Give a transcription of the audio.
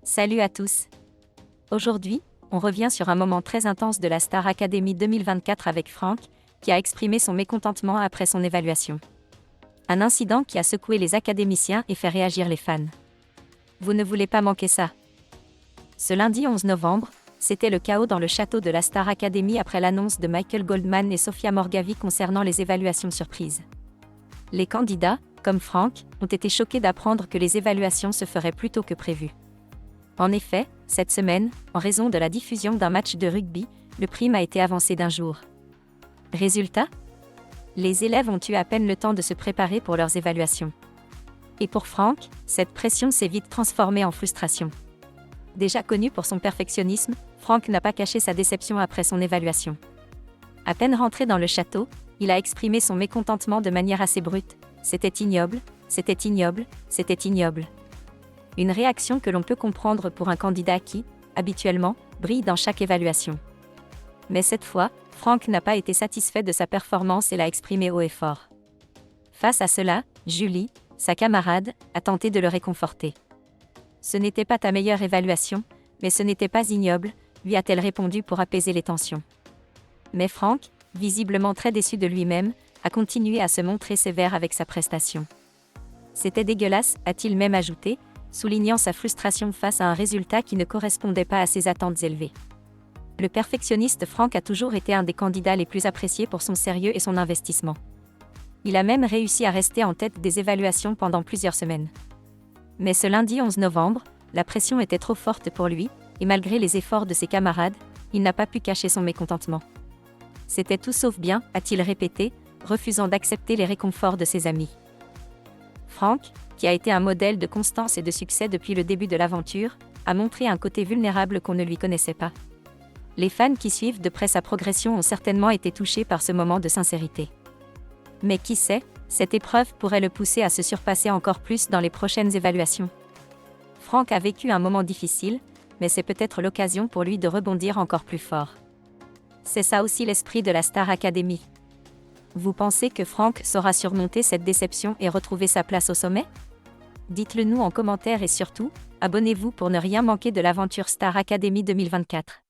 Salut à tous. Aujourd'hui, on revient sur un moment très intense de la Star Academy 2024 avec Franck, qui a exprimé son mécontentement après son évaluation. Un incident qui a secoué les académiciens et fait réagir les fans. Vous ne voulez pas manquer ça. Ce lundi 11 novembre, c'était le chaos dans le château de la Star Academy après l'annonce de Michael Goldman et Sophia Morgavi concernant les évaluations surprises. Les candidats, comme Franck, ont été choqués d'apprendre que les évaluations se feraient plus tôt que prévu. En effet, cette semaine, en raison de la diffusion d'un match de rugby, le prime a été avancé d'un jour. Résultat ? Les élèves ont eu à peine le temps de se préparer pour leurs évaluations. Et pour Franck, cette pression s'est vite transformée en frustration. Déjà connu pour son perfectionnisme, Franck n'a pas caché sa déception après son évaluation. À peine rentré dans le château, il a exprimé son mécontentement de manière assez brute. C'était ignoble, c'était ignoble, c'était ignoble. Une réaction que l'on peut comprendre pour un candidat qui, habituellement, brille dans chaque évaluation. Mais cette fois, Franck n'a pas été satisfait de sa performance et l'a exprimé haut et fort. Face à cela, Julie, sa camarade, a tenté de le réconforter. « Ce n'était pas ta meilleure évaluation, mais ce n'était pas ignoble », lui a-t-elle répondu pour apaiser les tensions. Mais Franck, visiblement très déçu de lui-même, a continué à se montrer sévère avec sa prestation. « C'était dégueulasse », a-t-il même ajouté, soulignant sa frustration face à un résultat qui ne correspondait pas à ses attentes élevées. Le perfectionniste Franck a toujours été un des candidats les plus appréciés pour son sérieux et son investissement. Il a même réussi à rester en tête des évaluations pendant plusieurs semaines. Mais ce lundi 11 novembre, la pression était trop forte pour lui, et malgré les efforts de ses camarades, il n'a pas pu cacher son mécontentement. « C'était tout sauf bien », a-t-il répété, refusant d'accepter les réconforts de ses amis. Franck, qui a été un modèle de constance et de succès depuis le début de l'aventure, a montré un côté vulnérable qu'on ne lui connaissait pas. Les fans qui suivent de près sa progression ont certainement été touchés par ce moment de sincérité. Mais qui sait, cette épreuve pourrait le pousser à se surpasser encore plus dans les prochaines évaluations. Franck a vécu un moment difficile, mais c'est peut-être l'occasion pour lui de rebondir encore plus fort. C'est ça aussi l'esprit de la Star Academy. Vous pensez que Franck saura surmonter cette déception et retrouver sa place au sommet ? Dites-le nous en commentaire et surtout, abonnez-vous pour ne rien manquer de l'aventure Star Academy 2024.